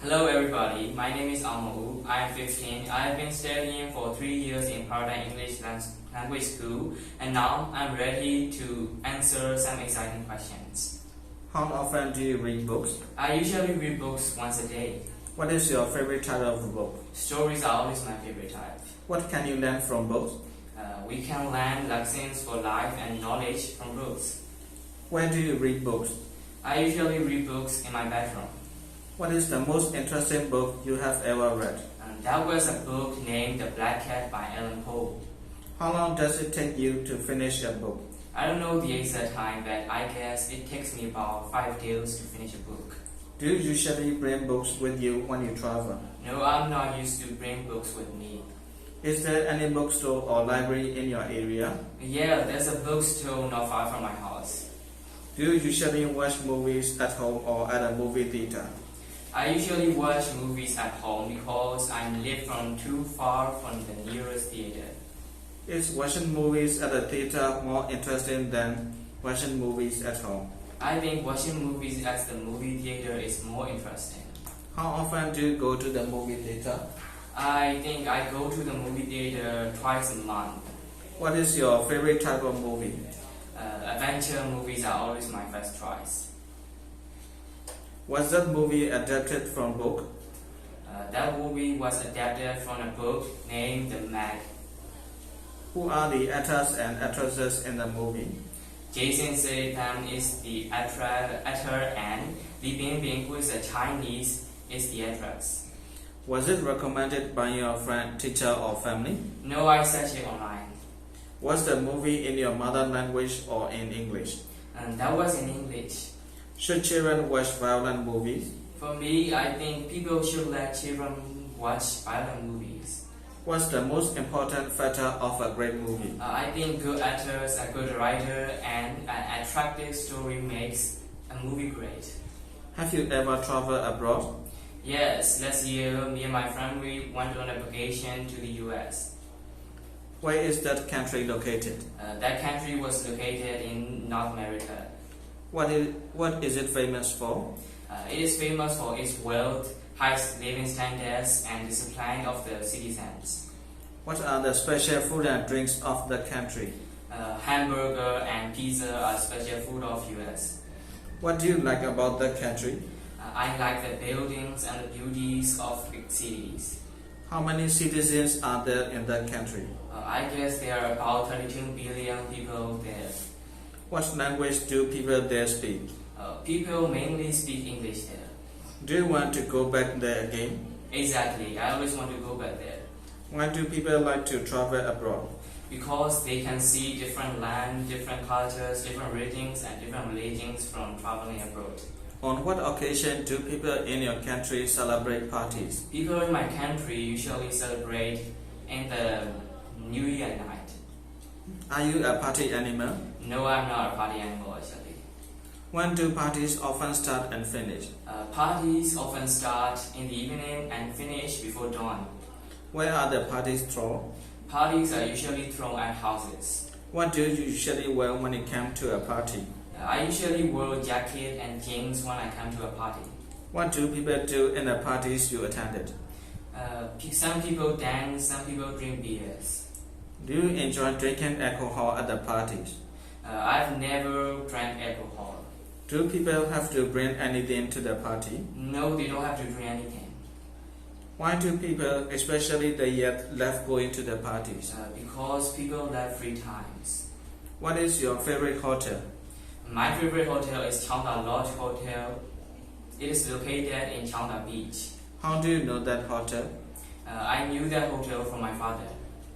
Hello everybody, my name is Aung Maw Oo. I am 15. I have been studying for 3 years in Paradigm English Language School and now I'm ready to answer some exciting questions. How often do you read books? I usually read books once a day. What is your favorite type of book? Stories are always my favorite type. What can you learn from books? We can learn lessons for life and knowledge from books. Where do you read books? I usually read books in my bedroom. What is the most interesting book you have ever read? That was a book named The Black Cat by Aung Maw Oo. How long does it take you to finish a book? I don't know the exact time, but I guess it takes me about 5 days to finish a book. Do you usually bring books with you when you travel? No, I'm not used to bring books with me. Is there any bookstore or library in your area? Yeah, there's a bookstore not far from my house. Do you usually watch movies at home or at a movie theater? I usually watch movies at home because I live from too far from the nearest theater. Is watching movies at a theater more interesting than watching movies at home? I think watching movies at the movie theater is more interesting. How often do you go to the movie theater? I think I go to the movie theater twice a month. What is your favorite type of movie? Adventure movies are always my first choice. Was that movie adapted from book? That movie was adapted from a book named The Mag. Who are the actors and actresses in the movie? Jason Statham is the actor and Li Bingbing, who is a Chinese, is the actress. Was it recommended by your friend, teacher or family? No, I searched it online. Was the movie in your mother language or in English? That was in English. Should children watch violent movies? For me, I think people should let children watch violent movies. What's the most important factor of a great movie? I think good actors, a good writer, and an attractive story makes a movie great. Have you ever traveled abroad? Yes, last year, me and my family went on a vacation to the US. Where is that country located? That country was located in North America. What is it famous for? It is famous for its wealth, high living standards, and discipline of the citizens. What are the special food and drinks of the country? Hamburger and pizza are special food of US. What do you like about the country? I like the buildings and the beauties of big cities. How many citizens are there in the country? I guess there are about 32 billion people there. What language do people there speak? People mainly speak English there. Do you want to go back there again? Exactly, I always want to go back there. Why do people like to travel abroad? Because they can see different land, different cultures, different regions, and different religions from traveling abroad. On what occasion do people in your country celebrate parties? People in my country usually celebrate in the New Year night. Are you a party animal? No, I'm not a party animal actually. When do parties often start and finish? Parties often start in the evening and finish before dawn. Where are the parties thrown? Parties are usually thrown at houses. What do you usually wear when you come to a party? I usually wear a jacket and jeans when I come to a party. What do people do in the parties you attended? Some people dance, some people drink beers. Do you enjoy drinking alcohol at the parties? I've never drank alcohol. Do people have to bring anything to the party? No, they don't have to drink anything. Why do people, especially the youth, love going to the parties? Because people love free times. What is your favorite hotel? My favorite hotel is Changda Lodge Hotel. It is located in Changda Beach. How do you know that hotel? I knew that hotel from my father.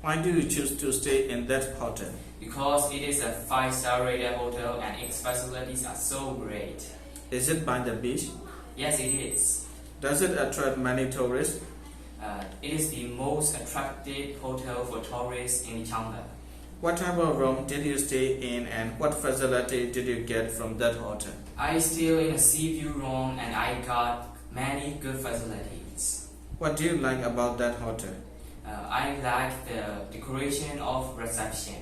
Why do you choose to stay in that hotel? Because it is a 5-star rated hotel and its facilities are so great. Is it by the beach? Yes, it is. Does it attract many tourists? It is the most attractive hotel for tourists in Changda. What type of room did you stay in and what facility did you get from that hotel? I stayed in a sea view room and I got many good facilities. What do you like about that hotel? I like the decoration of reception.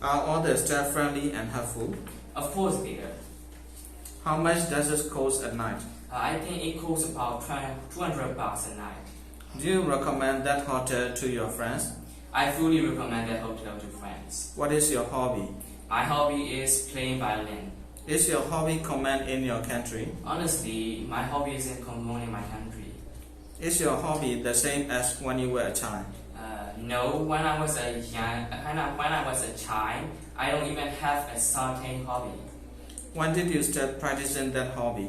Are all the staff friendly and helpful? Of course they are. How much does it cost at night? I think it costs about 200 bucks a night. Do you recommend that hotel to your friends? I fully recommend that hotel to friends. What is your hobby? My hobby is playing violin. Is your hobby common in your country? Honestly, my hobby isn't common in my country. Is your hobby the same as when you were a child? No, when I was a child, I don't even have a certain hobby. When did you start practicing that hobby?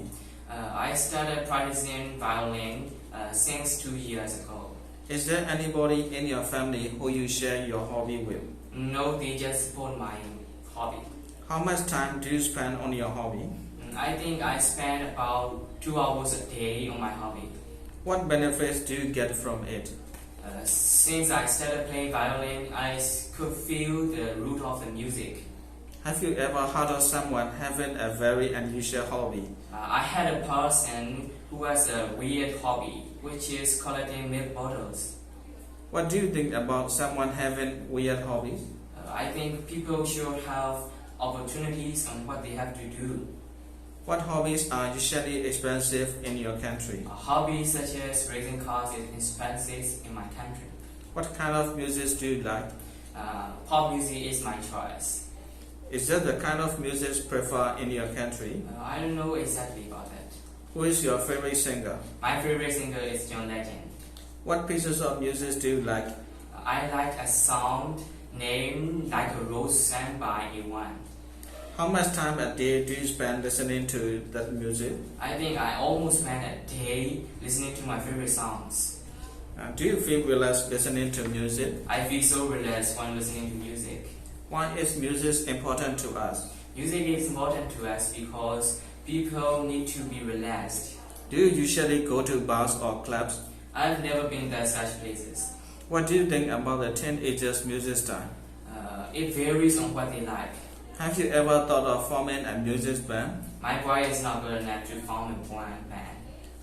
I started practicing violin since 2 years ago. Is there anybody in your family who you share your hobby with? No, they just support my hobby. How much time do you spend on your hobby? I think I spend about 2 hours a day on my hobby. What benefits do you get from it? Since I started playing violin, I could feel the root of the music. Have you ever heard of someone having a very unusual hobby? I had a person who has a weird hobby, which is collecting milk bottles. What do you think about someone having weird hobbies? I think people should have opportunities on what they have to do. What hobbies are usually expensive in your country? Hobbies such as racing cars is expensive in my country. What kind of music do you like? Pop music is my choice. Is that the kind of music preferred in your country? I don't know exactly about that. Who is your favorite singer? My favorite singer is John Legend. What pieces of music do you like? I like a song named Like a Rose sang by A1. How much time a day do you spend listening to that music? I think I almost spend a day listening to my favorite songs. Do you feel relaxed listening to music? I feel so relaxed when listening to music. Why is music important to us? Music is important to us because people need to be relaxed. Do you usually go to bars or clubs? I've never been to such places. What do you think about the teenagers' music style? It varies on what they like. Have you ever thought of forming a music band? My voice is not good enough to form a band.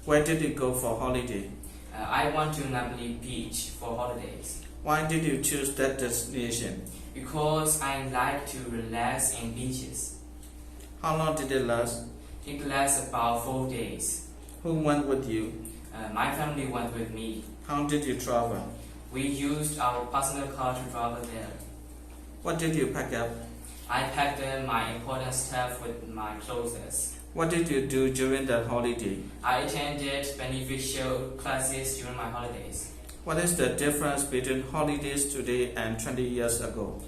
Where did you go for holiday? I went to Napoli Beach for holidays. Why did you choose that destination? Because I like to relax in beaches. How long did it last? It lasts about 4 days. Who went with you? My family went with me. How did you travel? We used our personal car to travel there. What did you pack up? I packed my important stuff with my clothes. What did you do during that holiday? I attended beneficial classes during my holidays. What is the difference between holidays today and 20 years ago?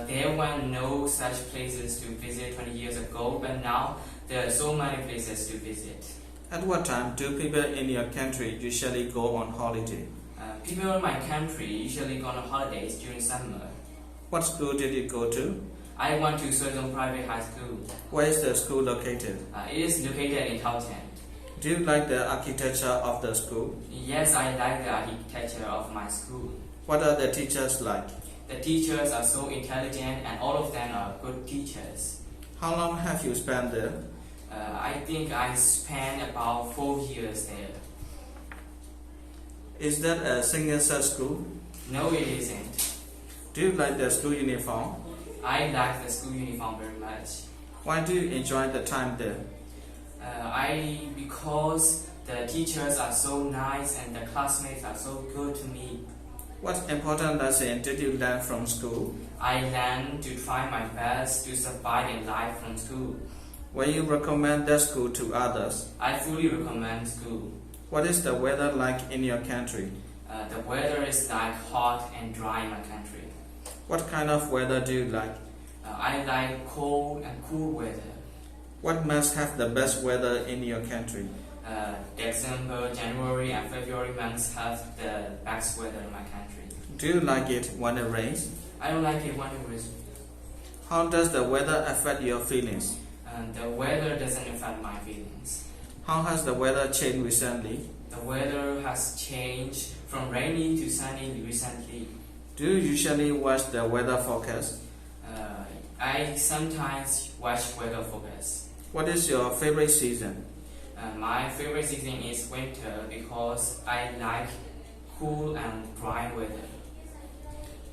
There were no such places to visit 20 years ago, but now there are so many places to visit. At what time do people in your country usually go on holiday? People in my country usually go on holidays during summer. What school did you go to? I went to Suizong Private High School. Where is the school located? It is located in Taotian. Do you like the architecture of the school? Yes, I like the architecture of my school. What are the teachers like? The teachers are so intelligent and all of them are good teachers. How long have you spent there? I think I spent about 4 years there. Is that a single-sex school? No, it isn't. Do you like the school uniform? I like the school uniform very much. Why do you enjoy the time there? Because the teachers are so nice and the classmates are so good to me. What important lesson did you learn from school? I learned to try my best to survive in life from school. Will you recommend that school to others? I fully recommend school. What is the weather like in your country? The weather is like hot and dry in my country. What kind of weather do you like? I like cold and cool weather. What months have the best weather in your country? December, January and February months have the best weather in my country. Do you like it when it rains? I don't like it when it rains. How does the weather affect your feelings? The weather doesn't affect my feelings. How has the weather changed recently? The weather has changed from rainy to sunny recently. Do you usually watch the weather forecast? I sometimes watch weather forecast. What is your favorite season? My favorite season is winter because I like cool and dry weather.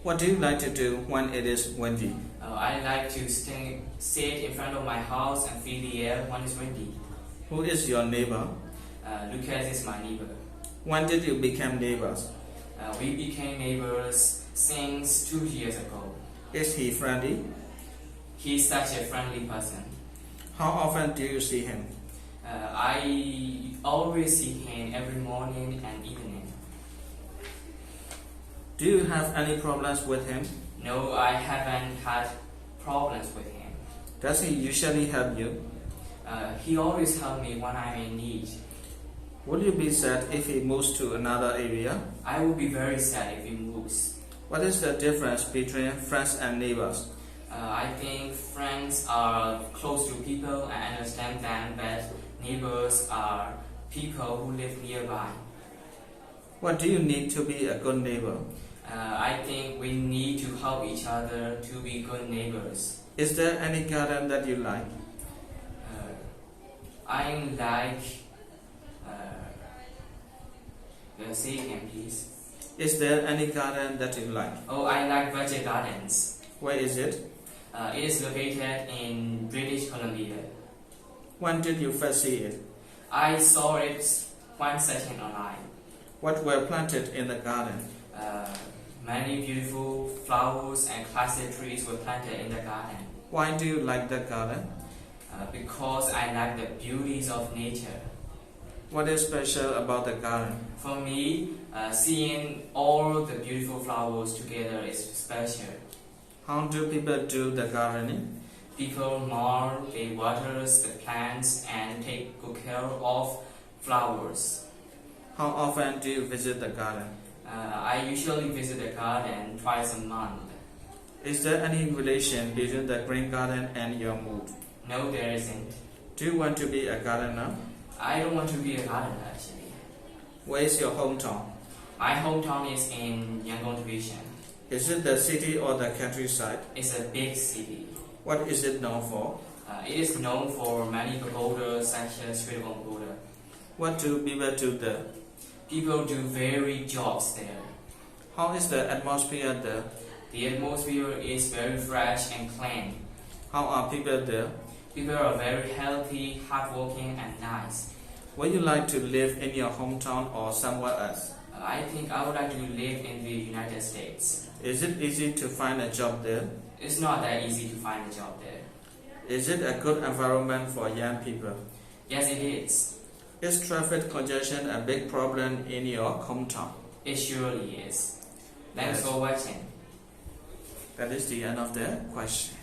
What do you like to do when it is windy? I like to sit in front of my house and feel the air when it's windy. Who is your neighbor? Lucas is my neighbor. When did you become neighbors? We became neighbors since 2 years ago. Is he friendly? He's such a friendly person. How often do you see him? I always see him every morning and evening. Do you have any problems with him? No, I haven't had problems with him. Does he usually help you? He always helps me when I'm in need. Would you be sad if he moves to another area? I would be very sad if he moves. What is the difference between friends and neighbors? I think friends are close to people and understand them, but neighbors are people who live nearby. What do you need to be a good neighbor? I think we need to help each other to be good neighbors. Is there any garden that you like? I like. Say again, please. Is there any garden that you like? Oh, I like veggie gardens. Where is it? It is located in British Columbia. When did you first see it? I saw it one second online. What were planted in the garden? Many beautiful flowers and classic trees were planted in the garden. Why do you like the garden? Because I like the beauties of nature. What is special about the garden? For me, seeing all the beautiful flowers together is special. How do people do the gardening? People mow, they water the plants and take good care of flowers. How often do you visit the garden? I usually visit the garden twice a month. Is there any relation between the green garden and your mood? No, there isn't. Do you want to be a gardener? I don't want to be a gardener actually. Where is your hometown? My hometown is in Yangon Division. Is it the city or the countryside? It's a big city. What is it known for? It is known for many pagodas such as Sri Lankan pagoda. What do people do there? People do varied jobs there. How is the atmosphere there? The atmosphere is very fresh and clean. How are people there? People are very healthy, hardworking, and nice. Would you like to live in your hometown or somewhere else? I think I would like to live in the United States. Is it easy to find a job there? It's not that easy to find a job there. Is it a good environment for young people? Yes, it is. Is traffic congestion a big problem in your hometown? It surely is. Thanks Yes. for watching. That is the end of the question.